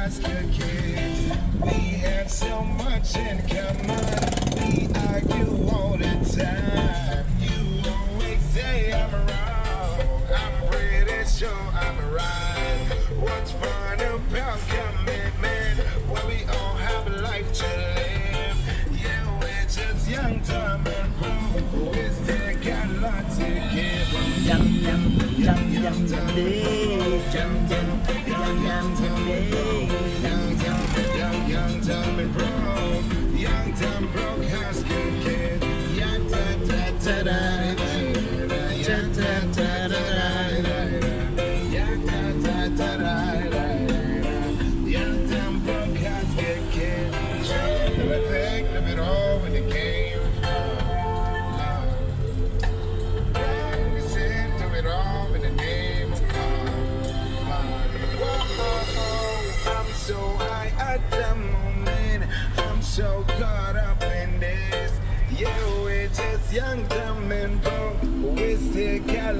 school kids. We had so much in common. We argue all the time. You always say I'm wrong. I'm pretty sure I'm right. What's fun about commitment? Well, we all have a life to live. Yeah, we're just young, dumb, and broke. We still got a lot to give. Young today, young today. Young, dumb, and broke. Young, dumb, broke high school kid. Young, da da da da da da da da da. Young, da da da da da. Young, dumb, broke high school kid. Never think of it all when it came from love. We sin to it all in the name of God. Whoa, I'm so high at the moment. I'm so caught up in this. Yeah, we're just young, dumb, and broke. We still got